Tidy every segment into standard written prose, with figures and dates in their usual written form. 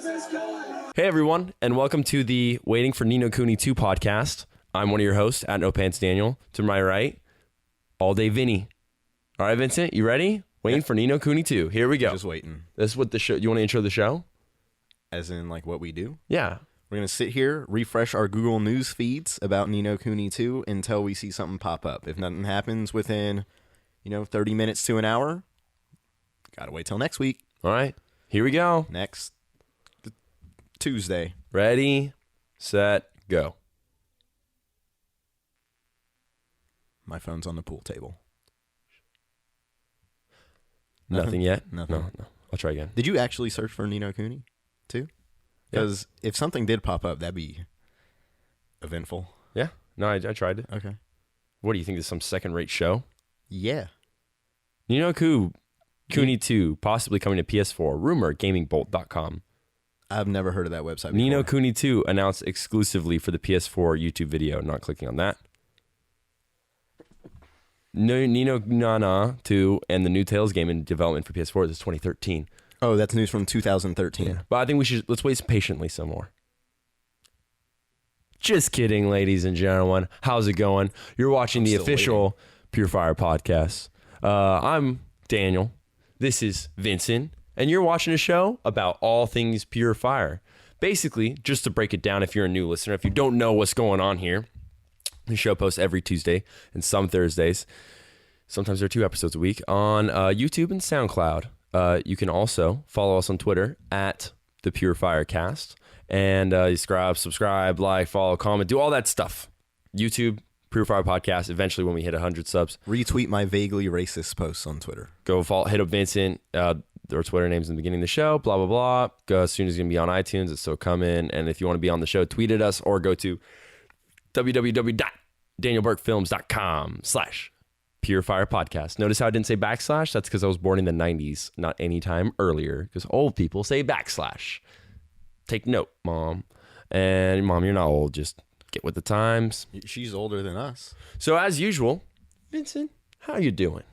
Hey everyone, and welcome to the Waiting for Ni no Kuni 2 podcast. I'm one of your hosts, at No Pants Daniel. To my right, All Day Vinny. All right, Vincent, you ready? Waiting for Ni no Kuni 2. Here we go. Just waiting. This is what the show. You want to intro the show? As in, like, what we do? Yeah. We're going to sit here, refresh our Google News feeds about Ni no Kuni 2 until we see something pop up. If nothing happens within, 30 minutes to an hour, gotta wait till next week. All right, here we go. Next Tuesday. Ready, set, go. My phone's on the pool table. Nothing yet? Nothing. No. I'll try again. Did you actually search for Ni no Kuni 2? Because if something did pop up, that'd be eventful. Yeah. No, I tried it. Okay. What do you think? This is some second-rate show? Yeah. Ni no Kuni 2 possibly coming to PS4. Rumor, gamingbolt.com. I've never heard of that website before. Ni no Kuni 2 announced exclusively for the PS4 YouTube video. Not clicking on that. Ni no Nana 2 and the new Tales game in development for PS4 is 2013. Oh, that's news from 2013. Yeah. But I think let's wait patiently some more. Just kidding, ladies and gentlemen. How's it going? You're watching the official Pure Fire podcast. I'm Daniel. This is Vincent. And you're watching a show about all things Pure Fire. Basically, just to break it down if you're a new listener, if you don't know what's going on here, the show posts every Tuesday and some Thursdays. Sometimes there are 2 episodes a week on YouTube and SoundCloud. You can also follow us on Twitter at the Pure Fire Cast. And subscribe, like, follow, comment, do all that stuff. YouTube, Pure Fire Podcast. Eventually, when we hit 100 subs, retweet my vaguely racist posts on Twitter. Go follow, hit up Vincent. Their Twitter names in the beginning of the show. Blah blah blah. Go as soon as it's gonna be on iTunes. It's still coming. And if you want to be on the show, tweet at us or go to www.danielburkefilms.com/Pure Fire Podcast. Notice how I didn't say backslash? That's because I was born in the 90s, not any time earlier. Because old people say backslash. Take note, Mom. And Mom, you're not old. Just get with the times. She's older than us. So as usual, Vincent, how you doing?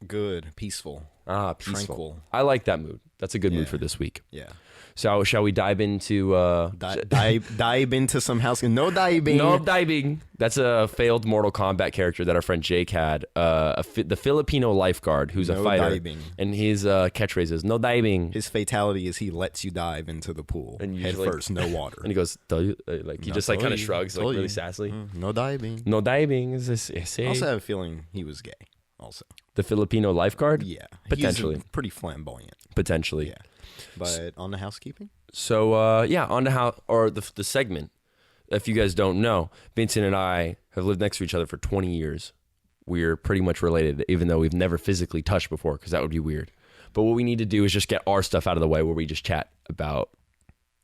Good. Peaceful. Peaceful. Tranquil. I like that mood. That's a good mood for this week. Yeah. So shall we dive into... dive into some house... No diving. No diving. That's a failed Mortal Kombat character that our friend Jake had. The Filipino lifeguard who's a fighter. Diving. And his catchphrase is, no diving. His fatality is he lets you dive into the pool. And head first, no water. And he goes, he just like kind of shrugs like really sassily. No diving. No diving. I also have a feeling he was gay also. The Filipino lifeguard? Yeah. Potentially. He's pretty flamboyant. Potentially. Yeah. But on the housekeeping? So, on the segment. If you guys don't know, Vincent and I have lived next to each other for 20 years. We're pretty much related, even though we've never physically touched before, because that would be weird. But what we need to do is just get our stuff out of the way, where we just chat about,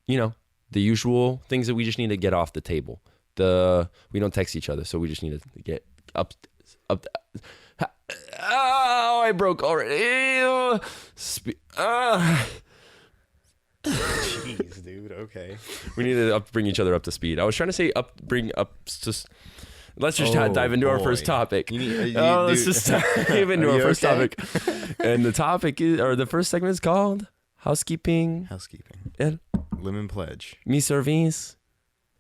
the usual things that we just need to get off the table. We don't text each other, so we just need to get up. Oh, I broke already. Jeez, dude. Okay. We need to bring each other up to speed. I was trying to say let's just dive into our first topic. Let's just dive into our first topic. And the topic the first segment is called Housekeeping. And Lemon Pledge. Mi service.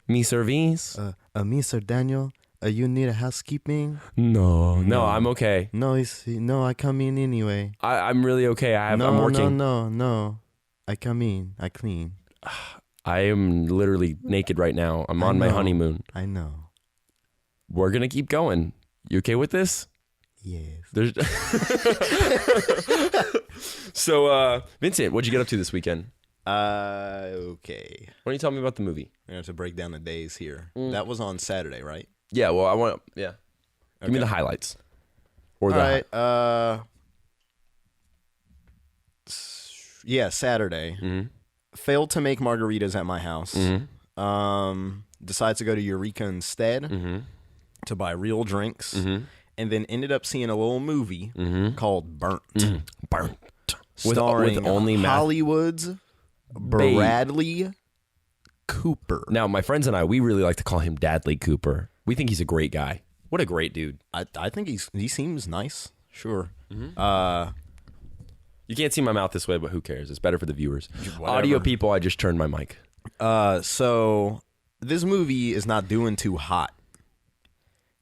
Mr. Daniel, you need a housekeeping? No, I'm okay. No, I come in anyway. I'm really okay. I'm working. No. I come in. I clean. I am literally naked right now. I'm on my honeymoon. I know. We're going to keep going. You okay with this? Yes. So, Vincent, what'd you get up to this weekend? Okay. Why don't you tell me about the movie? I have to break down the days here. That was on Saturday, right? Yeah, well, Give me the highlights. Or Saturday. Mm-hmm. Failed to make margaritas at my house. Mm-hmm. Decided to go to Eureka instead to buy real drinks. And then ended up seeing a little movie called Burnt. Burnt. Starring with only Hollywood's Bradley Cooper. Now, my friends and I, we really like to call him Dadley Cooper. We think he's a great guy. What a great dude. I think he seems nice. Sure. You can't see my mouth this way, but who cares? It's better for the viewers. Whatever. Audio people, I just turned my mic. So this movie is not doing too hot.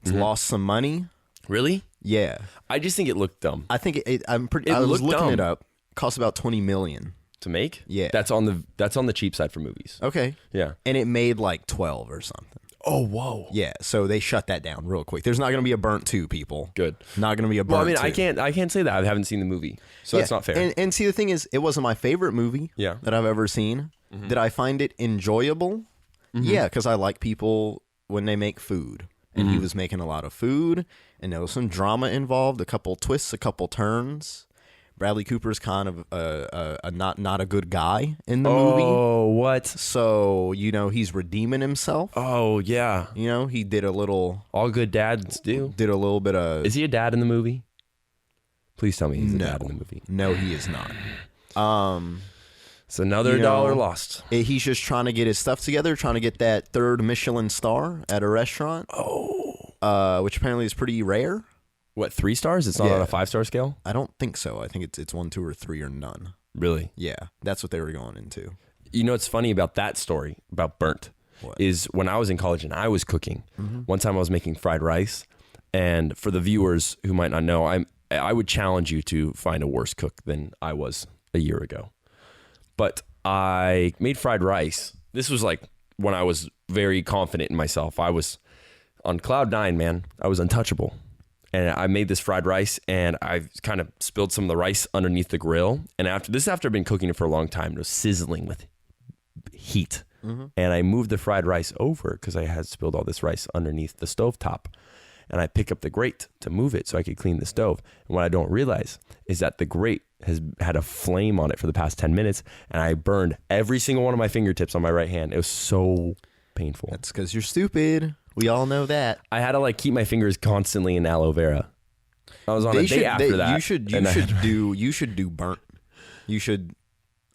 It's lost some money. Really? Yeah. I just think it looked dumb. I think I was looked looking dumb. it up. Cost about $20 million. To make? Yeah. That's on the cheap side for movies. Okay. Yeah. And it made like 12 or something. Oh, whoa. Yeah, so they shut that down real quick. There's not going to be a Burnt 2, people. Good. Not going to be a Burnt Well, I mean, 2. I can't say that. I haven't seen the movie. So that's not fair. And see, the thing is, it wasn't my favorite movie that I've ever seen. Did I find it enjoyable? Yeah, because I like people when they make food. And he was making a lot of food, and there was some drama involved, a couple twists, a couple turns. Bradley Cooper's kind of not a good guy in the movie. Oh, what? So, he's redeeming himself. Oh, yeah. He did a little... All good dads do. Did a little bit of... Is he a dad in the movie? Please tell me he's a dad in the movie. No, he is not. It's another dollar lost. He's just trying to get his stuff together, trying to get that 3rd Michelin star at a restaurant. Oh. Which apparently is pretty rare. What, 3 stars? It's not on a 5-star scale? I don't think so. I think it's 1, 2, or 3, or none. Really? Yeah, that's what they were going into. You know what's funny about that story, about Burnt, is when I was in college and I was cooking, one time I was making fried rice, and for the viewers who might not know, I would challenge you to find a worse cook than I was a year ago. But I made fried rice. This was like when I was very confident in myself. I was on cloud 9, man. I was untouchable. And I made this fried rice, and I kind of spilled some of the rice underneath the grill. And after I've been cooking it for a long time. It was sizzling with heat. And I moved the fried rice over because I had spilled all this rice underneath the stovetop. And I pick up the grate to move it so I could clean the stove. And what I don't realize is that the grate has had a flame on it for the past 10 minutes, and I burned every single one of my fingertips on my right hand. It was so painful. That's because you're stupid. We all know that. I had to keep my fingers constantly in aloe vera. I was on a day after that. You should do Burnt. You should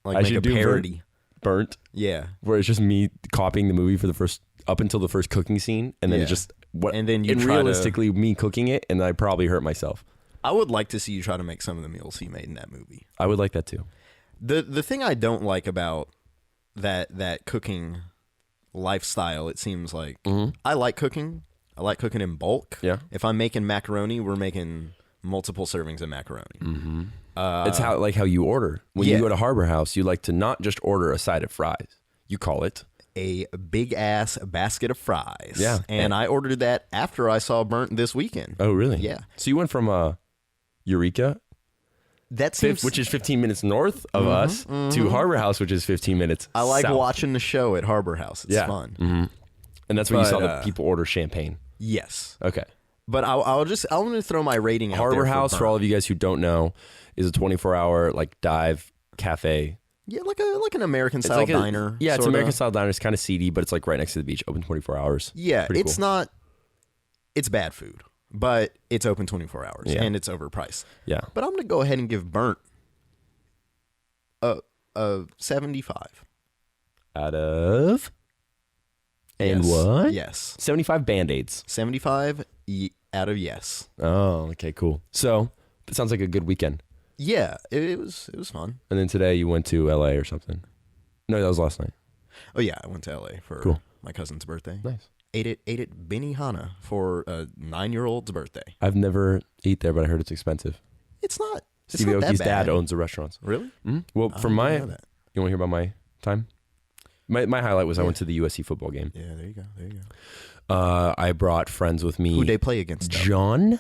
make a parody. Burnt. Yeah. Where it's just me copying the movie for up until the first cooking scene, and then realistically me cooking it, and I probably hurt myself. I would like to see you try to make some of the meals he made in that movie. I would like that too. The thing I don't like about that cooking lifestyle, it seems like I like cooking. I like cooking in bulk. Yeah. If I'm making macaroni, we're making multiple servings of macaroni. It's how you order. When you go to Harbor House, you like to not just order a side of fries. You call it a big ass basket of fries. Yeah. And I ordered that after I saw Burnt this weekend. Oh, really? Yeah. So you went from Eureka, which is 15 minutes north of us, to Harbor House, which is 15 minutes I like south. watching the show at Harbor House. It's fun. And that's where you saw the people order champagne. Yes. Okay. But I'm going to throw my rating out there. Harbor House, for all of you guys who don't know, is a 24-hour dive cafe. Yeah, like an American style diner. Yeah, it's American style diner. It's kind of seedy, but it's right next to the beach, open 24 hours. Yeah, Pretty it's cool. not. It's bad food, but it's open 24 hours and it's overpriced. Yeah. But I'm going to go ahead and give Burnt a 75 Out of. And yes. what? Yes. 75 Band-Aids. 75 out of yes. Oh, okay, cool. So that sounds like a good weekend. Yeah, it was fun. And then today you went to LA or something. No, that was last night. Oh yeah, I went to LA for my cousin's birthday. Nice. Ate at Benihana for a 9-year-old's birthday. I've never eat there, but I heard it's expensive. It's not. Steve not that Aoki's bad. dad owns the restaurants. Really? Mm-hmm. Well, I for didn't my, know that. you want to hear about my time? My highlight was I went to the USC football game. Yeah, there you go. I brought friends with me. Who'd they play against? John.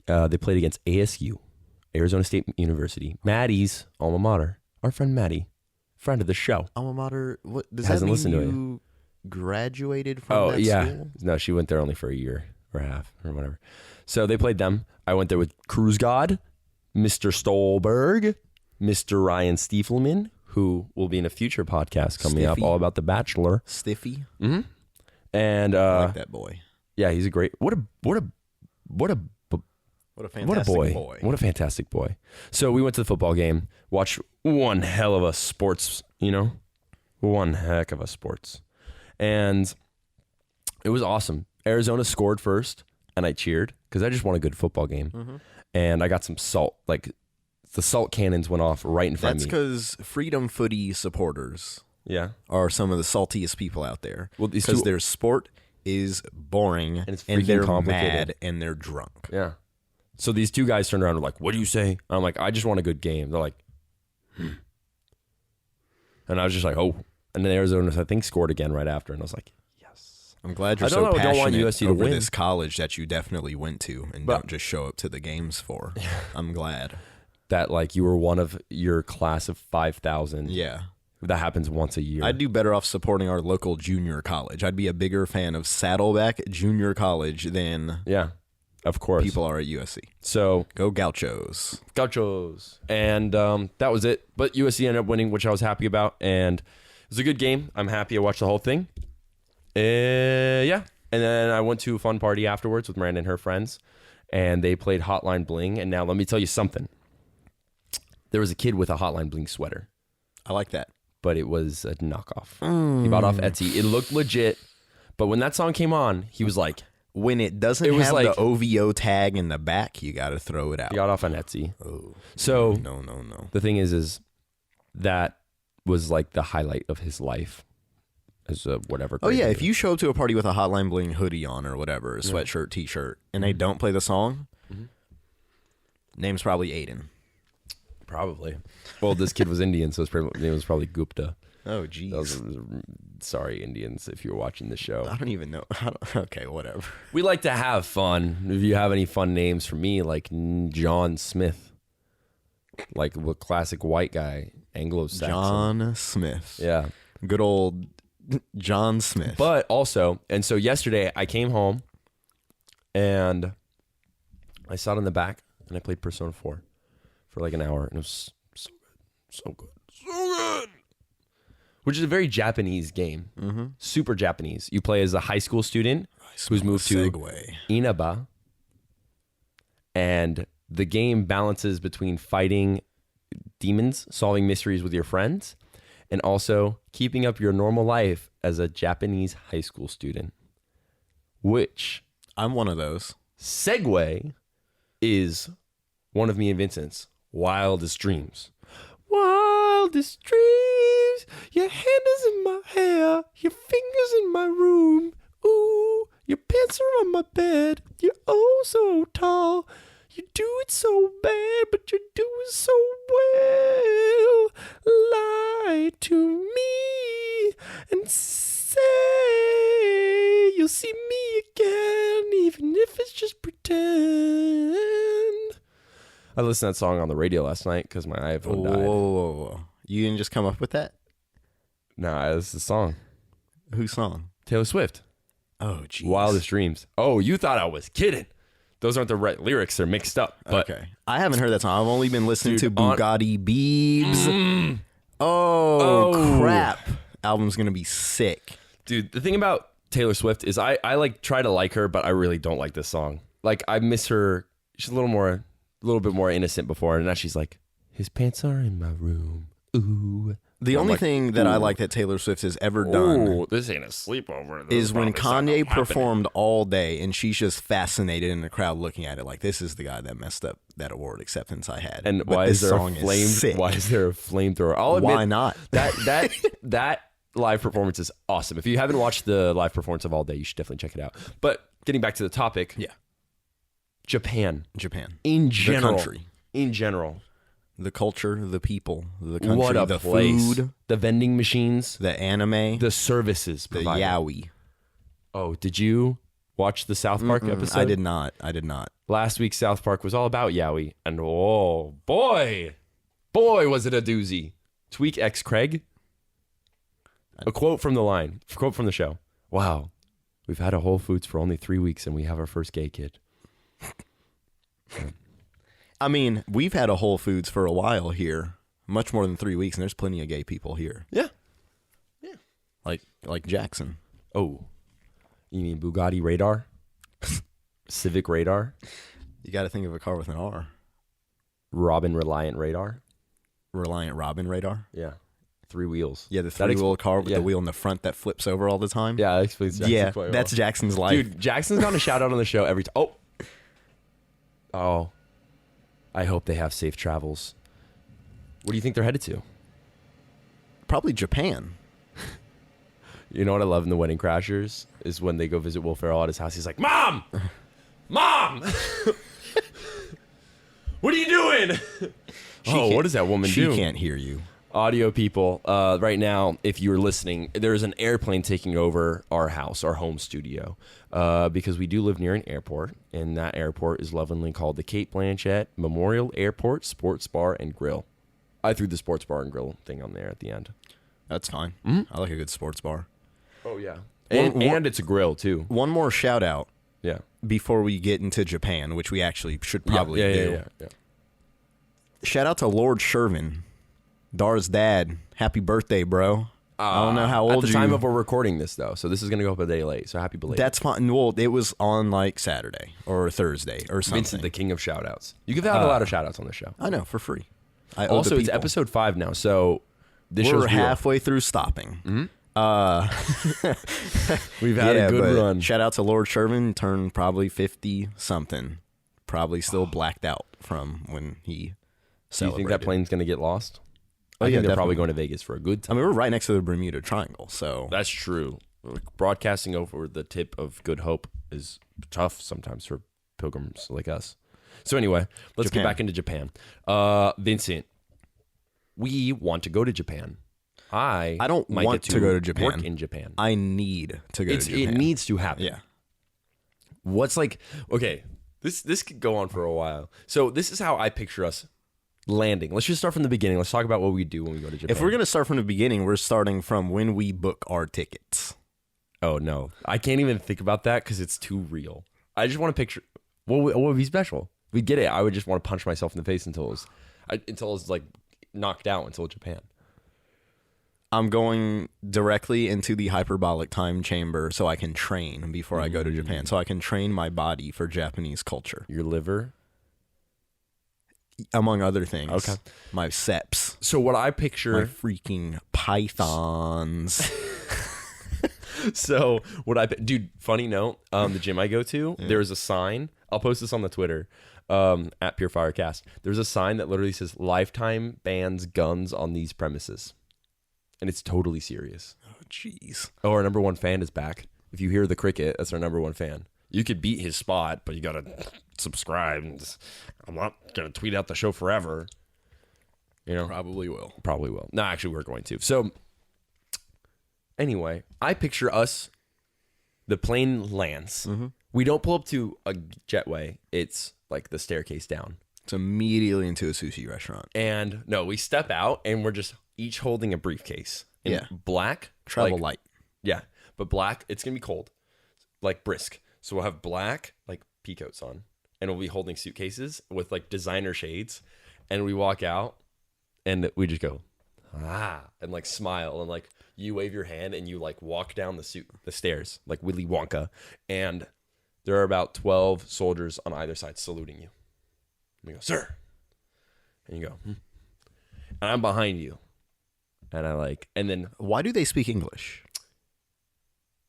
They played against ASU, Arizona State University. Maddie's alma mater. Our friend Maddie, friend of the show. Alma mater. What does Hasn't that mean? listened to You graduated from that school? No, she went there only for a year or a half or whatever. So they played them. I went there with Cruise God, Mr. Stolberg, Mr. Ryan Stiefelman, who will be in a future podcast coming up, all about The Bachelor. Stiffy. Mm-hmm. And I like that boy. Yeah, he's a great. What a fantastic boy. What a fantastic boy. So we went to the football game, watched one hell of a sports, one heck of a sports. And it was awesome. Arizona scored first, and I cheered because I just want a good football game. Mm-hmm. And I got some the salt cannons went off right in front That's of me. because Freedom Footy supporters Yeah. are some of the saltiest people out there. Well, Because their sport is boring And it's and freaking they're complicated. mad and they're drunk. Yeah. So these two guys turned around and were like, what do you say? And I'm like, I just want a good game. They're like, And I was just like, oh. And then Arizona, I think, scored again right after. And I was like, yes. I'm glad you're I so don't passionate want USC to over win. this college that you definitely went to and don't just show up to the games for. I'm glad. That, like, you were one of your class of 5,000. Yeah. That happens once a year. I'd do better off supporting our local junior college. I'd be a bigger fan of Saddleback Junior College than Yeah, of course. people are at USC. So, Go Gauchos. Gauchos. And that was it. But USC ended up winning, which I was happy about. And it was a good game. I'm happy I watched the whole thing. Yeah. And then I went to a fun party afterwards with Miranda and her friends. And they played Hotline Bling. And now let me tell you something. There was a kid with a Hotline Bling sweater. I like that. But it was a knockoff. He bought off Etsy. It looked legit. But when that song came on, he was like... When it doesn't was have like- the OVO tag in the back, you got to throw it out. He got off on Etsy. Oh, So no. the thing is that was like the highlight of his life. As a whatever. Oh, yeah. grade If you show up to a party with a Hotline Bling hoodie on or whatever, a sweatshirt, T-shirt, and they don't play the song, name's probably Aiden. Probably. Well, this kid was Indian, so it was probably Gupta. Oh, geez. Sorry, Indians, if you're watching the show. I don't even know. Okay, whatever. We like to have fun. If you have any fun names for me, like John Smith, like a classic white guy, Anglo-Saxon. John Smith. Yeah. Good old John Smith. But also, and so yesterday I came home and I sat in the back and I played Persona 4 for like an hour, and it was so good. Which is a very Japanese game. Mm-hmm. Super Japanese. You play as a high school student who's moved to Inaba. And the game balances between fighting demons, solving mysteries with your friends, and also keeping up your normal life as a Japanese high school student. Which... I'm one of those. Segue is one of me and Vincent's wildest dreams. Wildest dreams. Your hand is in my hair. Your fingers in my room. Ooh, your pants are on my bed. You're oh so tall. You do it so bad, but you do it so well. Lie to me and say you'll see me again, even if it's just pretend. I listened to that song on the radio last night because my iPhone died. Whoa. You didn't just come up with that? Nah, this is the song. Whose song? Taylor Swift. Oh, geez. Wildest Dreams. Oh, you thought I was kidding. Those aren't the right lyrics. They're mixed up. But Okay. I haven't heard that song. I've only been listening to Dude, Bugatti Biebs. Oh, crap. Album's going to be sick. Dude, the thing about Taylor Swift is I like try to like her, but I really don't like this song. Like, I miss her. She's a little bit more innocent before, and now she's like, his pants are in my room. Ooh. The only thing that I like that Taylor Swift has ever done Ooh, this ain't a sleepover. is when Kanye performed All Day and she's just fascinated in the crowd looking at it like, this is the guy that messed up that award acceptance I had. And But why this is there song a flame? sick. Why is there a flamethrower? I'll admit, Why not? that live performance is awesome. If you haven't watched the live performance of All Day, you should definitely check it out. But getting back to the topic, Yeah. Japan In general, the culture, the people, the country, what a the place. food, The vending machines, the anime, the services the provided. yaoi. Oh, did you watch the South Park episode? I did not. Last week's South Park was all about yaoi, and oh boy, was it a doozy. Tweak X Craig. A quote from the show. Wow, we've had a Whole Foods for only 3 weeks, and we have our first gay kid. I mean, we've had a Whole Foods for a while here, much more than 3 weeks, and there's plenty of gay people here. Yeah. Like Jackson. Oh, you mean Bugatti Radar? Civic Radar? You got to think of a car with an R. Robin Reliant Radar? Reliant Robin radar. Yeah. 3 wheels. Yeah, the three-wheel car with yeah. the wheel in the front that flips over all the time. Yeah, that explains Jackson Yeah, quite that's well. Jackson's life. Dude, Jackson's gotten a shout out on the show every time. Oh. I hope they have safe travels. What do you think they're headed to? Probably Japan. You know what I love in The Wedding Crashers is when they go visit Will Ferrell at his house. He's like, Mom! Mom! What are you doing? What does that woman do? She can't hear you. Audio people, right now, if you're listening, there's an airplane taking over our house, our home studio, because we do live near an airport, and that airport is lovingly called the Kate Blanchett Memorial Airport Sports Bar and Grill. I threw the sports bar and grill thing on there at the end. That's fine. I like a good sports bar. Oh, yeah. And it's a grill, too. One more shout out. Yeah. Before we get into Japan, which we actually should probably do. Yeah. Shout out to Lord Shervin, Dar's dad. Happy birthday, bro. I don't know how old you are. At the time of we're recording this, though, so this is going to go up a day late, so happy belated. That's fine. Well, it was on like Saturday or Thursday or something. Vincent, the king of shout-outs. You give out a lot of shout-outs on the show. I know, for free. Also, it's episode 5 now, so this we're show's halfway through stopping. We've had a good run. Shout out to Lord Shervin, turned probably 50-something. Probably still blacked out from when he celebrated. Do you think that plane's going to get lost? Oh, I think yeah, they're probably going to Vegas for a good time. I mean, we're right next to the Bermuda Triangle, so... That's true. Broadcasting over the tip of Good Hope is tough sometimes for pilgrims like us. So anyway, let's get back into Japan. Vincent, we want to go to Japan. I don't want to go to Japan. Work in Japan. I need to go to Japan. It needs to happen. Yeah. What's like... Okay, this could go on for a while. So this is how I picture us landing. Let's just start from the beginning. Let's talk about what we do when we go to Japan. If we're going to start from the beginning, we're starting from when we book our tickets. Oh, no. I can't even think about that because it's too real. I just want to picture... What would be special? We get it. I would just want to punch myself in the face until it was like knocked out until Japan. I'm going directly into the hyperbolic time chamber so I can train before I go to Japan. So I can train my body for Japanese culture. Your liver? Among other things. Okay. My seps. So what I picture... My freaking pythons. So what dude, funny note, the gym I go to, there's a sign. I'll post this on the Twitter, at Pure Firecast. There's a sign that literally says lifetime bans guns on these premises. And it's totally serious. Oh, jeez. Oh, our number one fan is back. If you hear the cricket, that's our number one fan. You could beat his spot, but you got to subscribe. I'm not going to tweet out the show forever. You know? Probably will. Probably will. No, actually, we're going to. So, anyway, I picture us, the plane lands. Mm-hmm. We don't pull up to a jetway. It's like the staircase down. It's immediately into a sushi restaurant. And no, we step out and we're just each holding a briefcase. In black. Travel light. Yeah. But black, it's going to be cold. Like brisk. So we'll have black, like pea coats on. And we'll be holding suitcases with like designer shades. And we walk out and we just go, and like smile. And like you wave your hand and you like walk down the stairs like Willy Wonka. And there are about 12 soldiers on either side saluting you. And we go, sir. And you go, And I'm behind you. And then... Why do they speak English?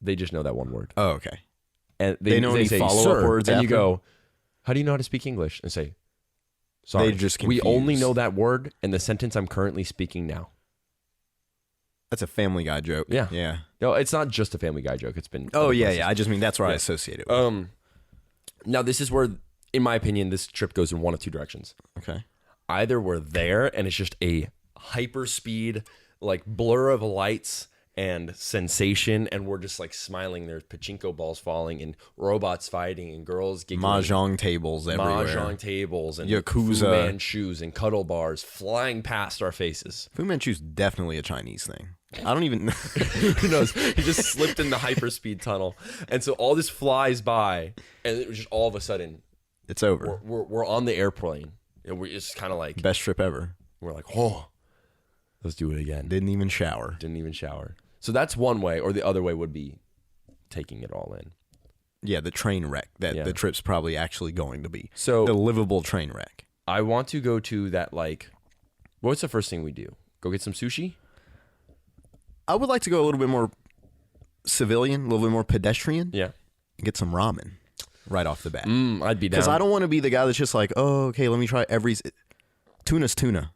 They just know that one word. Oh, okay. And they know any follow-up words and after? You go, how do you know how to speak English? And say, sorry, we only know that word in the sentence I'm currently speaking now. That's a Family Guy joke. Yeah. Yeah. No, it's not just a Family Guy joke. It's been... Oh, yeah. I just mean that's where I associate it with. Now, this is where, in my opinion, this trip goes in one of two directions. Okay. Either we're there and it's just a hyper-speed... like blur of lights and sensation, and we're just like smiling. There's pachinko balls falling and robots fighting and girls giggling. Mahjong tables everywhere. Mahjong tables and Yakuza. Fu Manchus and cuddle bars flying past our faces. Fu Manchu's definitely a Chinese thing. I don't even... Who knows? He just slipped in the hyperspeed tunnel. And so all this flies by, and it was just all of a sudden... It's over. We're on the airplane. And we're just kind of like... Best trip ever. We're like, oh... Let's do it again. Didn't even shower. So that's one way, or the other way would be taking it all in. Yeah, the train wreck that the trip's probably actually going to be. So the livable train wreck. I want to go to that, like, what's the first thing we do? Go get some sushi? I would like to go a little bit more civilian, a little bit more pedestrian. Yeah. And get some ramen. right off the bat. I'd be down. Because I don't want to be the guy that's just like, oh, okay, let me try every... Tuna's tuna.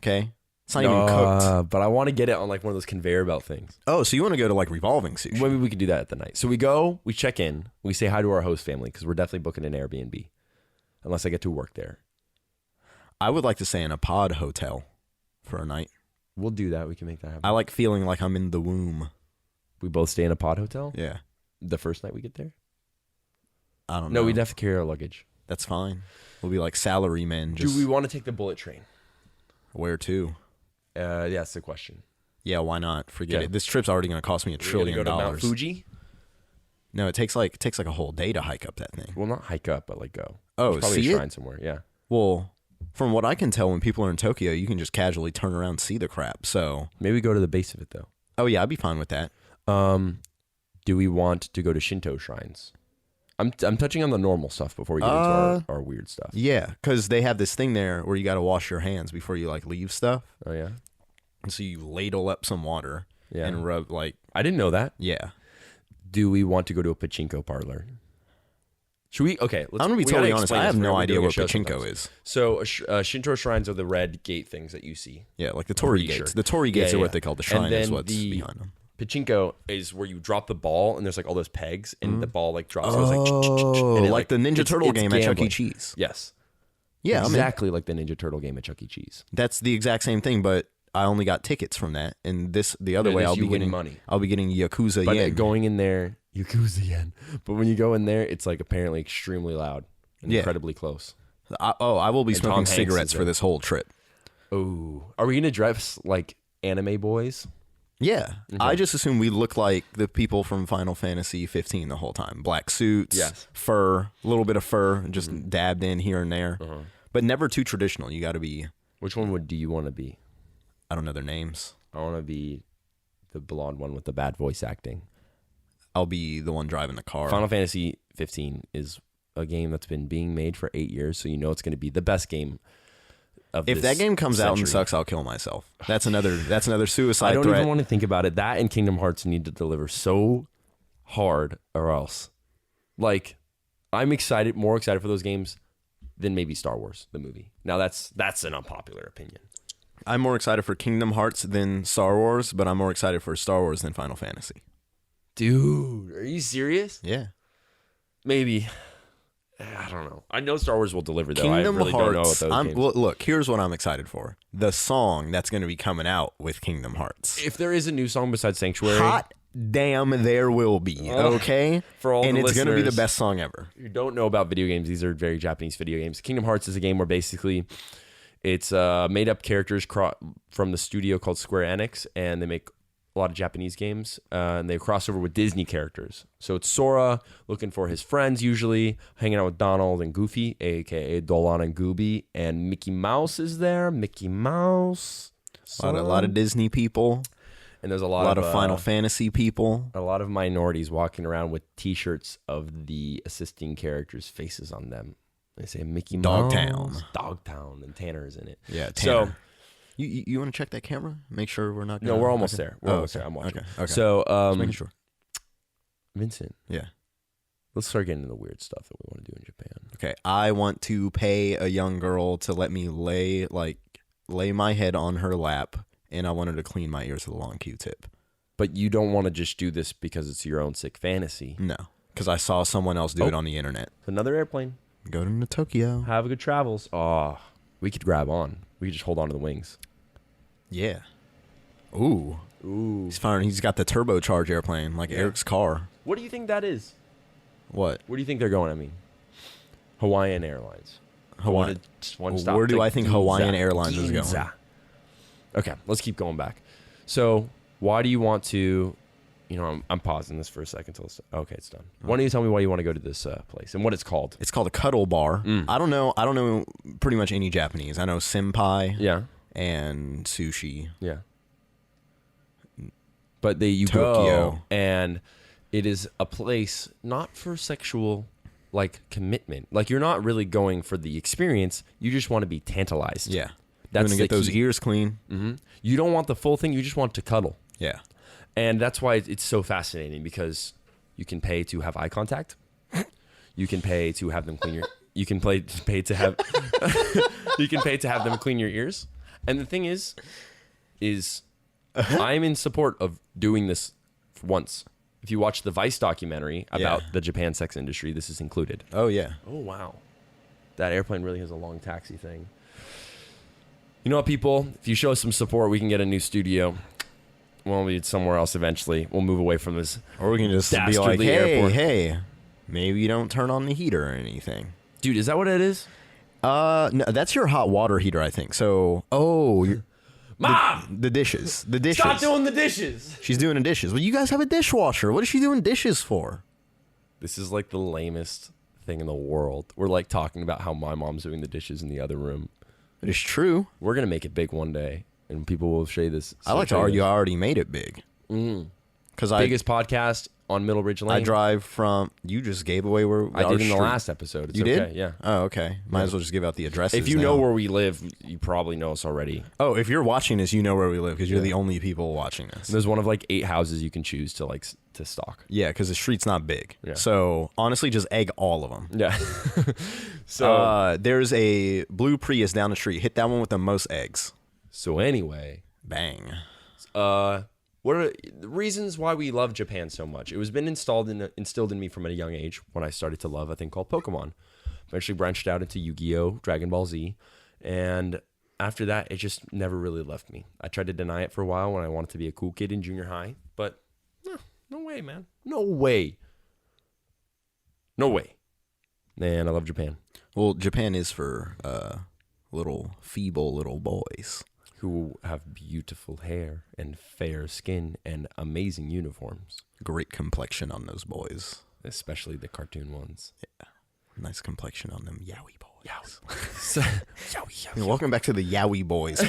Okay? It's not even cooked. But I want to get it on like one of those conveyor belt things. Oh, so you want to go to like revolving sushi? Maybe we could do that at the night. So we go, we check in, we say hi to our host family because we're definitely booking an Airbnb. Unless I get to work there. I would like to stay in a pod hotel for a night. We'll do that. We can make that happen. I like feeling like I'm in the womb. We both stay in a pod hotel? Yeah. The first night we get there? I don't know. No, we'd have to carry our luggage. That's fine. We'll be like salary men. Do we want to take the bullet train? Where to? Yeah, that's the question. Yeah, why not? Forget it. This trip's already going to cost me $1 trillion. Go to Mount Fuji? No, it takes like a whole day to hike up that thing. Well, not hike up, but like go. Oh, there's probably see a shrine somewhere. Yeah. Well, from what I can tell, when people are in Tokyo, you can just casually turn around and see the crap. So maybe go to the base of it though. Oh yeah, I'd be fine with that. Do we want to go to Shinto shrines? I'm touching on the normal stuff before we get into our weird stuff. Yeah, because they have this thing there where you got to wash your hands before you like leave stuff. Oh yeah. And so you ladle up some water and rub like. I didn't know that. Yeah. Do we want to go to a pachinko parlor? Should we? Okay, I'm gonna be totally honest. I have no idea what pachinko is. So Shinto shrines are the red gate things that you see. Yeah, like the torii gates. Sure. The torii gates are what they call the shrine. Is what's behind them. Pachinko is where you drop the ball and there's like all those pegs and the ball like drops. Oh, and like the Ninja Turtle game at Chuck E. Cheese. Yes. Yeah, exactly like the Ninja Turtle game at Chuck E. Cheese. That's the exact same thing, but I only got tickets from that. And the other way, I'll be getting money. I'll be getting Yakuza yen. But going in there, Yakuza yen. But when you go in there, it's like apparently extremely loud and incredibly close. I will be smoking cigarettes for this whole trip. Oh, are we gonna dress like anime boys? Yeah, okay. I just assume we look like the people from Final Fantasy 15 the whole time. Black suits, fur, a little bit of fur, just dabbed in here and there, but never too traditional. You got to be. Which one do you want to be? I don't know their names. I want to be the blonde one with the bad voice acting. I'll be the one driving the car. Final Fantasy 15 is a game that's been being made for 8 years, so you know it's going to be the best game. If that game comes out and sucks, I'll kill myself. That's another suicide threat. I don't even want to think about it. That and Kingdom Hearts need to deliver so hard or else. Like, I'm more excited for those games than maybe Star Wars, the movie. Now, that's an unpopular opinion. I'm more excited for Kingdom Hearts than Star Wars, but I'm more excited for Star Wars than Final Fantasy. Dude, are you serious? Yeah. Maybe. I don't know. I know Star Wars will deliver, though. Kingdom Hearts, don't know what those games. Well, look, here's what I'm excited for. The song that's going to be coming out with Kingdom Hearts. If there is a new song besides Sanctuary. Hot damn, there will be, okay? For all and the it's going to be the listeners best song ever. You don't know about video games. These are very Japanese video games. Kingdom Hearts is a game where basically it's made-up characters from the studio called Square Enix, and they make a lot of Japanese games, and they cross over with Disney characters. So it's Sora looking for his friends, usually hanging out with Donald and Goofy, aka Dolan and Gooby, and Mickey Mouse is there. Mickey Mouse, a lot of Disney people, and there's a lot of Final Fantasy people, a lot of minorities walking around with T-shirts of the assisting characters' faces on them. They say Mickey Mouse, Dogtown, and Tanner's in it. Yeah, Tanner. So. You want to check that camera? Make sure we're not. No, we're almost there. We're almost there. I'm watching. Okay. So, just making sure. Vincent. Yeah. Let's start getting into the weird stuff that we want to do in Japan. Okay. I want to pay a young girl to let me lay my head on her lap, and I want her to clean my ears with a long Q-tip. But you don't want to just do this because it's your own sick fantasy. No, because I saw someone else do it on the internet. Another airplane. Go to Tokyo. Have good travels. Oh, we could grab on. We could just hold on to the wings. Yeah. Ooh. He's firing. He's got the turbocharged airplane, like Eric's car. What do you think that is? What? Where do you think they're going? I mean, Hawaiian Airlines. One stop. Where do I think Hawaiian Airlines is going? Okay, let's keep going back. So, why do you want to? You know, I'm pausing this for a second till it's okay. It's done. Why don't you tell me why you want to go to this place and what it's called? It's called a Cuddle Bar. I don't know pretty much any Japanese. I know senpai. Yeah. And sushi. Yeah. But you go, and it is a place not for sexual commitment. Like, you're not really going for the experience. You just want to be tantalized. Yeah. That's going to get those ears clean. Mm-hmm. You don't want the full thing. You just want to cuddle. Yeah. And that's why it's so fascinating, because you can pay to have eye contact. You can pay to have them clean your. You can pay to have. You can pay to have them clean your ears. And the thing is I'm in support of doing this once. If you watch the Vice documentary about the Japan sex industry, this is included. Oh yeah. Oh wow, that airplane really has a long taxi thing. You know what, people? If you show us some support, we can get a new studio. We'll be somewhere else eventually. We'll move away from this. Or we can just be like, hey, maybe you don't turn on the heater or anything. Dude, is that what it is? No, that's your hot water heater, I think. So, Mom! The dishes. The dishes. Stop doing the dishes! She's doing the dishes. Well, you guys have a dishwasher. What is she doing dishes for? This is like the lamest thing in the world. We're like talking about how my mom's doing the dishes in the other room. It is true. We're going to make it big one day, and people will say this. I like to argue I already made it big. Biggest podcast on Middle Ridge Lane. I drive from. You just gave away where I did in the last episode. It's you okay. did? Yeah. Oh, okay. Might as well just give out the addresses. If you know where we live, you probably know us already. Oh, if you're watching this, you know where we live because you're the only people watching this. There's one of like 8 houses you can choose to stalk. Yeah, because the street's not big. Yeah. So honestly, just egg all of them. Yeah. So there's a blue Prius down the street. Hit that one with the most eggs. So anyway, bang. What are the reasons why we love Japan so much? It was been instilled in me from a young age when I started to love a thing called Pokemon. Eventually branched out into Yu-Gi-Oh!, Dragon Ball Z, and after that, it just never really left me. I tried to deny it for a while when I wanted to be a cool kid in junior high, but no way, man. No way. No way. Man, I love Japan. Well, Japan is for feeble little boys. Who have beautiful hair and fair skin and amazing uniforms. Great complexion on those boys. Especially the cartoon ones. Yeah. Nice complexion on them Yowie boys. Yowie. Welcome back to the Yowie boys.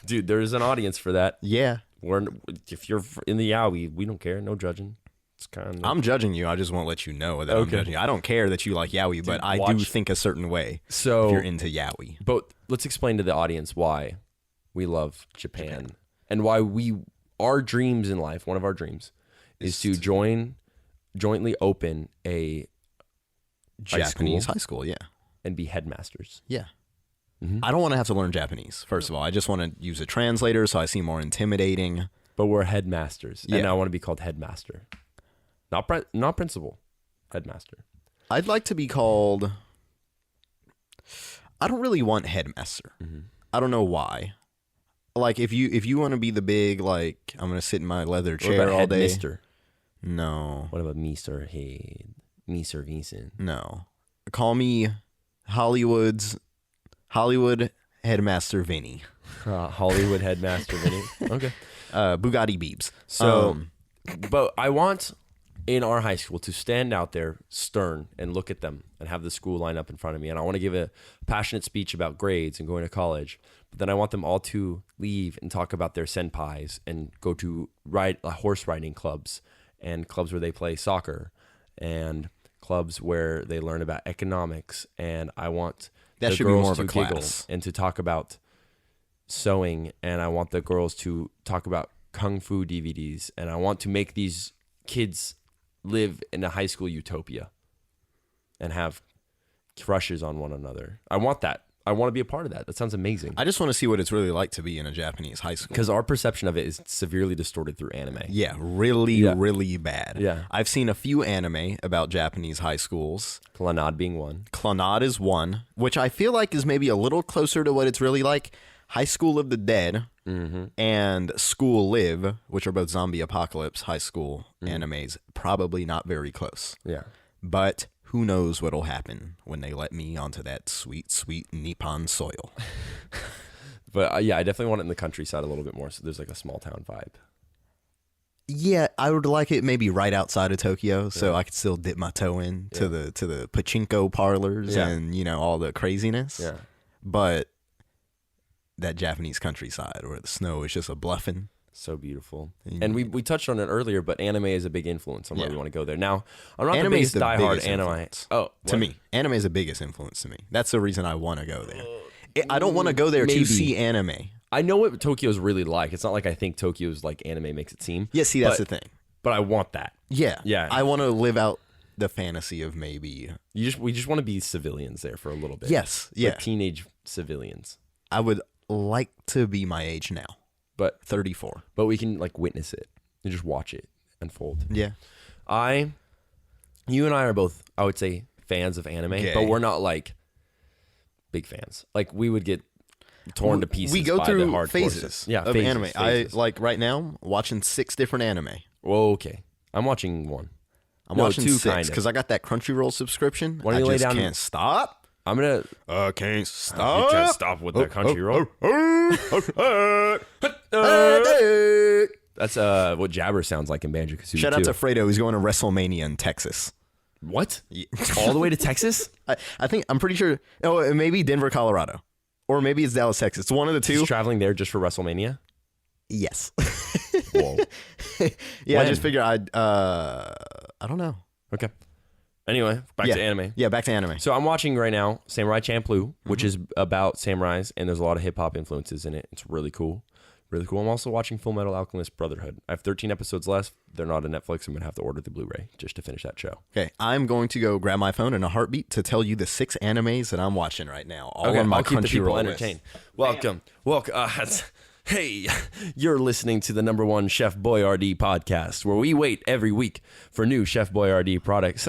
Dude, there's an audience for that. Yeah. If you're in the Yowie, we don't care. No judging. It's kind of... I'm judging you. I just won't let you know that I'm judging you. I don't care that you like Yowie, but I do think a certain way if you're into Yowie. But let's explain to the audience why we love Japan and why our dreams in life, one of our dreams is to jointly open a Japanese high school, and be headmasters. Yeah. Mm-hmm. I don't want to have to learn Japanese, first of all. I just want to use a translator so I seem more intimidating. But we're headmasters, and I want to be called headmaster. Not principal, headmaster. I'd like to be called... I don't really want headmaster. Mm-hmm. I don't know why. Like, if you want to be the big, like, I'm going to sit in my leather chair all day. Headmister? No. What about Mr. Head? Mr. Vincent? No. Call me Hollywood Headmaster Vinny. Hollywood Headmaster Vinny. Okay. Bugatti Beebs. So, but I want in our high school to stand out there stern and look at them and have the school line up in front of me. And I want to give a passionate speech about grades and going to college. But then I want them all to leave and talk about their senpais and go to horse riding clubs and clubs where they play soccer and clubs where they learn about economics. And I want that the girls to giggle and to talk about sewing. And I want the girls to talk about kung fu DVDs. And I want to make these kids live in a high school utopia and have crushes on one another. I want that. I want to be a part of that. That sounds amazing. I just want to see what it's really like to be in a Japanese high school. Because our perception of it is severely distorted through anime. Yeah, really bad. Yeah. I've seen a few anime about Japanese high schools. Clannad being one. Clannad is one, which I feel like is maybe a little closer to what it's really like. High School of the Dead and School Live, which are both zombie apocalypse high school animes, probably not very close. Yeah. But who knows what'll happen when they let me onto that sweet, sweet Nippon soil. But I definitely want it in the countryside a little bit more, so there's like a small town vibe. Yeah, I would like it maybe right outside of Tokyo, so I could still dip my toe in to the pachinko parlors and all the craziness. Yeah. But that Japanese countryside where the snow is just a bluffing. So beautiful. And we touched on it earlier, but anime is a big influence on why we want to go there. Now, I'm not the biggest diehard anime. To me, anime is the biggest influence to me. That's the reason I want to go there. I don't want to go there to see anime. I know what Tokyo's really like. It's not like I think Tokyo's like anime makes it seem. Yeah, see, that's the thing. But I want that. Yeah. I want to live out the fantasy of maybe we just want to be civilians there for a little bit. Yes, yeah, like teenage civilians. I would like to be my age now, but 34. But we can like witness it and just watch it unfold. Yeah, you and I are both, I would say, fans of anime, but we're not like big fans. Like we would get torn to pieces. We go by through the hardcore phases of anime. Phases. I like right now watching 6 different anime. Whoa, okay. I'm watching one. I'm watching 6 because I got that Crunchyroll subscription. Why don't you lay down? Can't stop. I'm gonna. Can't stop. You can't stop with that Crunchyroll. That's what Jabber sounds like in Banjo-Kazooie. Shout out to Fredo. He's going to WrestleMania in Texas. What? All the way to Texas? I'm pretty sure. Oh, maybe Denver, Colorado, or maybe it's Dallas, Texas. It's one of the two. He's traveling there just for WrestleMania. Yes. Whoa. Yeah, I just figured I don't know. Okay. Anyway, back to anime. Yeah, back to anime. So I'm watching right now Samurai Champloo, which is about samurais, and there's a lot of hip hop influences in it. It's really cool. Really cool. I'm also watching Full Metal Alchemist Brotherhood. I have 13 episodes left. They're not on Netflix. I'm going to have to order the Blu-ray just to finish that show. Okay. I'm going to go grab my phone in a heartbeat to tell you the 6 animes that I'm watching right now. All on my Crunchyroll entertained. Welcome. Hey, you're listening to the #1 Chef Boyardee podcast, where we wait every week for new Chef Boyardee products.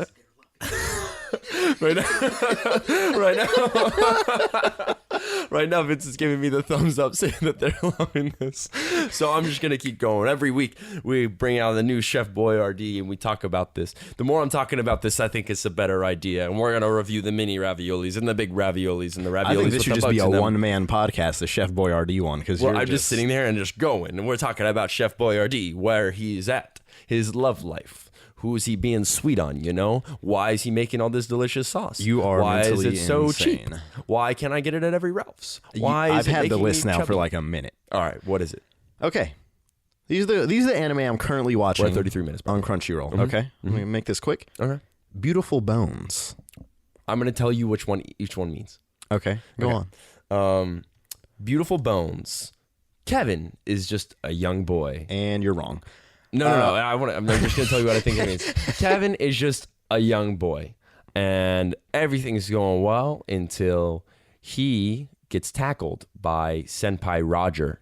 Right now, Vincent's giving me the thumbs up, saying that they're loving this. So I'm just gonna keep going. Every week we bring out the new Chef Boyardee and we talk about this. The more I'm talking about this, I think it's a better idea. And we're gonna review the mini raviolis and the big raviolis and the raviolis. I think this should just be a one-man podcast, the Chef Boyardee one. Because I'm just sitting there and just going, and we're talking about Chef Boyardee, where he's at, his love life. Who is he being sweet on, you know? Why is he making all this delicious sauce? You are Why mentally is it so insane. cheap? Why can't I get it at every Ralph's? Why I've had the list now for like a minute. All right, what is it? Okay. These are the anime I'm currently watching. We're at 33 minutes. On Crunchyroll. Mm-hmm. Okay. Let me make this quick. Okay. Beautiful Bones. I'm going to tell you which one each one means. Okay. Go on. Beautiful Bones. Kevin is just a young boy. And you're wrong. No. I'm just going to tell you what I think it means. Kevin is just a young boy, and everything's going well until he gets tackled by Senpai Roger.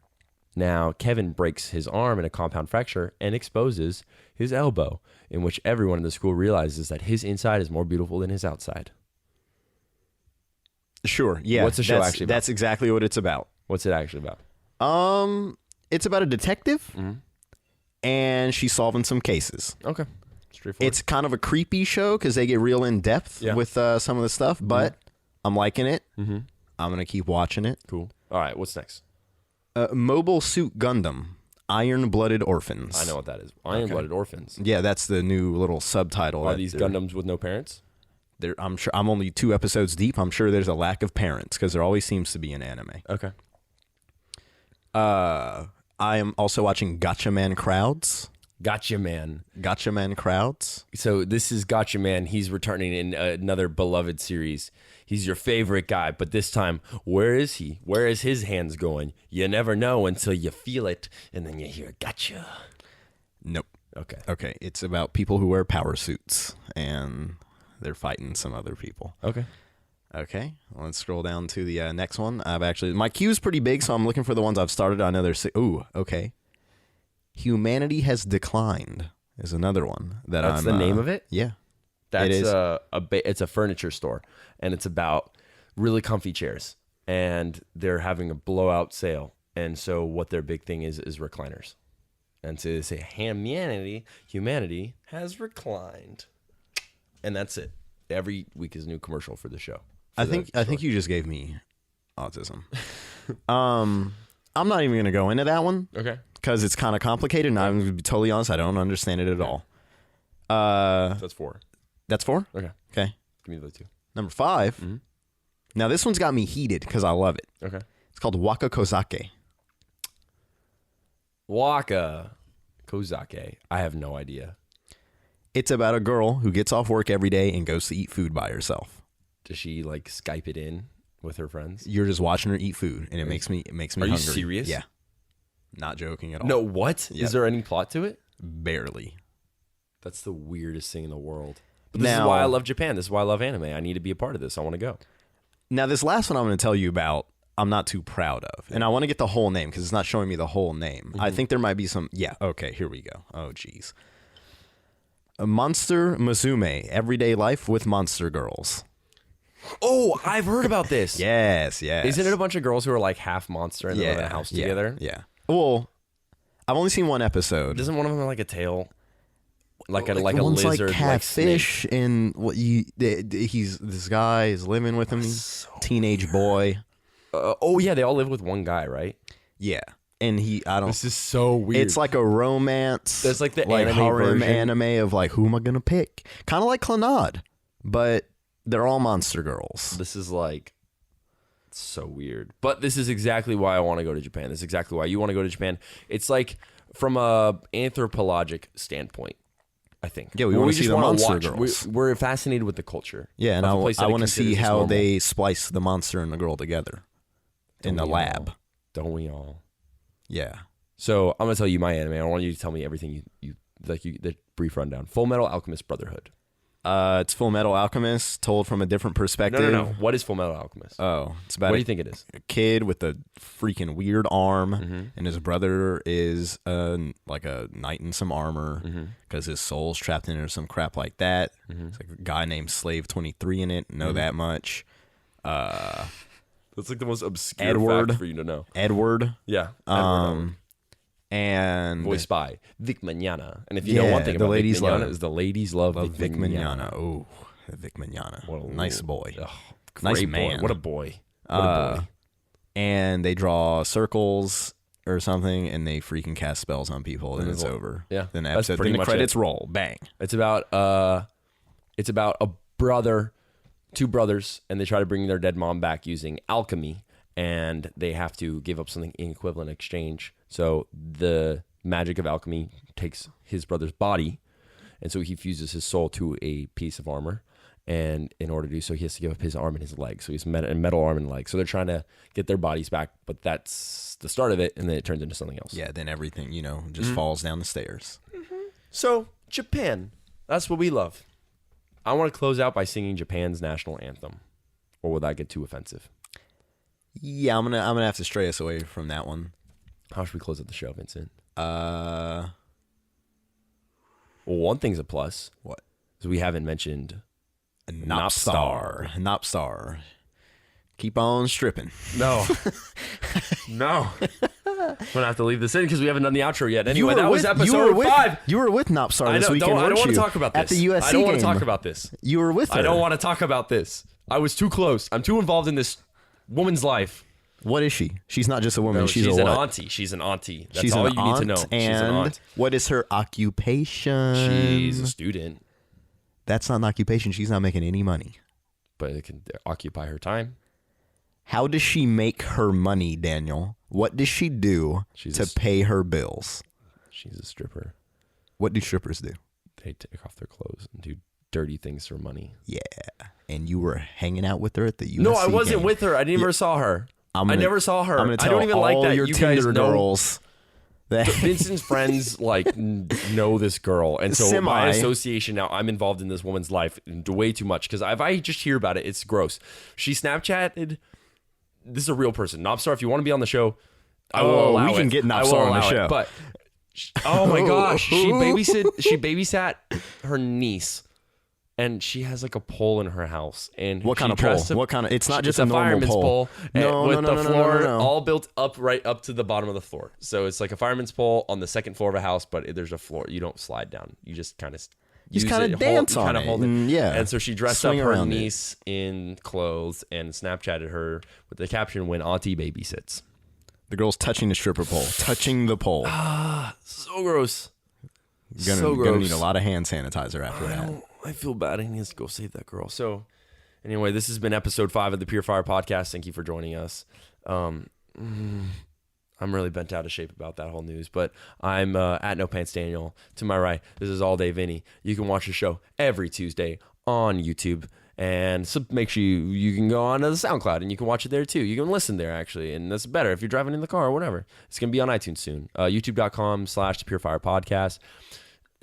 Now, Kevin breaks his arm in a compound fracture and exposes his elbow, in which everyone in the school realizes that his inside is more beautiful than his outside. Sure. Yeah. What's the show actually about? That's exactly what it's about. What's it actually about? It's about a detective. Mm-hmm. And she's solving some cases. Okay. Straightforward. It's kind of a creepy show because they get real in depth with some of the stuff, but I'm liking it. Mm-hmm. I'm going to keep watching it. Cool. All right. What's next? Mobile Suit Gundam, Iron-Blooded Orphans. I know what that is. Iron-Blooded Orphans. Yeah, that's the new little subtitle. Are these Gundams with no parents? I'm sure. I'm only 2 episodes deep. I'm sure there's a lack of parents because there always seems to be in anime. Okay. I am also watching Gotcha Man Crowds. Gotcha Man. Gotcha Man Crowds. So this is Gotcha Man. He's returning in another beloved series. He's your favorite guy, but this time, where is he? Where is his hands going? You never know until you feel it, and then you hear gotcha. Nope. Okay. It's about people who wear power suits, and they're fighting some other people. Okay, let's scroll down to the next one. My queue's pretty big, so I'm looking for the ones I've started. I know there's... Ooh, okay. Humanity Has Declined is another one. That's the name of it? Yeah. That's it's a furniture store, and it's about really comfy chairs, and they're having a blowout sale. And so what their big thing is recliners. And so they say, humanity has reclined. And that's it. Every week is a new commercial for the show. I think you just gave me autism. I'm not even going to go into that one. Okay. Because it's kind of complicated, and I'm going to be totally honest, I don't understand it at all. So that's 4. That's 4? Okay. Okay. Give me the 2. Number 5. Mm-hmm. Now, this one's got me heated because I love it. Okay. It's called Waka Kozake. Waka Kozake. I have no idea. It's about a girl who gets off work every day and goes to eat food by herself. Does she like Skype it in with her friends? You're just watching her eat food, and it makes me hungry. Are you serious? Yeah. Not joking at all. No, what? Yep. Is there any plot to it? Barely. That's the weirdest thing in the world. But this is why I love Japan. This is why I love anime. I need to be a part of this. I want to go. Now, this last one I'm going to tell you about, I'm not too proud of. And I want to get the whole name because it's not showing me the whole name. I think there might be some... Yeah, okay, here we go. Oh, geez. Monster Musume, Everyday Life with Monster Girls. Oh, I've heard about this. Yes. Isn't it a bunch of girls who are like half monster and they live in a house together? Yeah. Well, I've only seen one episode. Doesn't one of them have like a tail? Like a one's lizard, like catfish, like and this guy is living with him, teenage boy. Yeah, they all live with one guy, right? Yeah, and This is so weird. It's like a romance. There's like the like anime harem version. anime of like, who am I gonna pick? Kind of like Clannad, but they're all monster girls. This is like so weird, but this is exactly why I want to go to Japan. This is exactly why you want to go to Japan. It's like from a anthropologic standpoint. I think. Yeah, we want to see the monster girls. We're fascinated with the culture. Yeah, and I want to see how they splice the monster and the girl together in the lab. Don't we all? Yeah. So I'm gonna tell you my anime. I want you to tell me everything you like. The brief rundown. Full Metal Alchemist Brotherhood. It's Full Metal Alchemist told from a different perspective. No. What is Full Metal Alchemist? Oh, it's about what do you think it is? A kid with a freaking weird arm, and his brother is like a knight in some armor because his soul's trapped into some crap like that. It's like a guy named Slave 23 in it. Know that much. That's like the most obscure fact for you to know. Edward. Yeah. And voiced by Vic Mignogna. And if you know one thing about Vic Mignogna is the ladies love Vic Mignogna. Oh, Vic Mignogna. What a nice boy. Nice man. What a boy. What a boy. And they draw circles or something, and they freaking cast spells on people, and it's over. Yeah. Then the credits roll. Bang. It's about a brother, two brothers, and they try to bring their dead mom back using alchemy, and they have to give up something in equivalent exchange. So the magic of alchemy takes his brother's body, and so he fuses his soul to a piece of armor. And in order to do so, he has to give up his arm and his leg. So he's a metal arm and leg. So they're trying to get their bodies back, but that's the start of it, and then it turns into something else. Yeah, then everything, just falls down the stairs. So Japan, that's what we love. I want to close out by singing Japan's national anthem, or will that get too offensive? Yeah, I'm gonna have to stray us away from that one. How should we close out the show, Vincent? Well, one thing's a plus. What? Is we haven't mentioned Nopstar. Keep on stripping. No. No. I'm gonna have to leave this in because we haven't done the outro yet. Anyway, that was episode 5. You were with Nopstar this weekend. I don't want to talk about this. At the USC I don't want to game. talk about this. You were with her. I don't want to talk about this. I was too close. I'm too involved in this woman's life. What is she? She's not just a woman. No, she's an what? auntie. She's an auntie. That's she's all an you aunt, need to know. And she's an aunt. What is her occupation? She's a student. That's not an occupation. She's not making any money. But it can occupy her time. How does she make her money, Daniel? What does she do to pay her bills? She's a stripper. What do strippers do? They take off their clothes and do dirty things for money. Yeah. And you were hanging out with her at the USC No, I wasn't game. with her. I never saw her. I never saw her. I'm gonna tell I don't even like that your you Tinder guys know girls that Vincent's friends know this girl, and so my association now, I'm involved in this woman's life way too much because if I just hear about it, it's gross. She Snapchatted. This is a real person, Nopstar. If you want to be on the show, I will allow it. We can get Nopstar on the show. But oh my gosh, she babysat her niece. And she has like a pole in her house. And what kind of pole? What kind of? It's not just a normal fireman's pole. No, the floor all built up right up to the bottom of the floor. So it's like a fireman's pole on the second floor of a house, but there's a floor. You don't slide down. You just kind of dance on it. Yeah. And so she dressed up her niece in clothes and Snapchatted her with the caption, "When Auntie babysits." The girl's touching the stripper pole. Touching the pole. So gross. Gonna need a lot of hand sanitizer after that. I feel bad. He needs to go save that girl. So, anyway, this has been episode 5 of the Pure Fire Podcast. Thank you for joining us. I'm really bent out of shape about that whole news, but I'm at No Pants Daniel. To my right, this is All Day Vinny. You can watch the show every Tuesday on YouTube, and so make sure you can go on to the SoundCloud and you can watch it there too. You can listen there actually, and that's better if you're driving in the car or whatever. It's gonna be on iTunes soon. YouTube.com/the Pure Fire Podcast.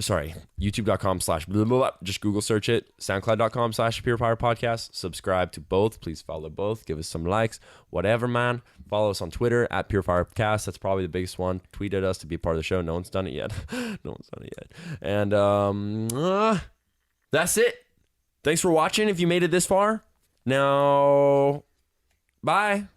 youtube.com/, just Google search it, soundcloud.com/Pure Fire Podcast. Subscribe to both. Please follow both. Give us some likes, whatever, man. Follow us on Twitter @Pure Fire Podcast. That's probably the biggest one. Tweet at us to be a part of the show. No one's done it yet. And that's it. Thanks for watching if you made it this far. Now, bye.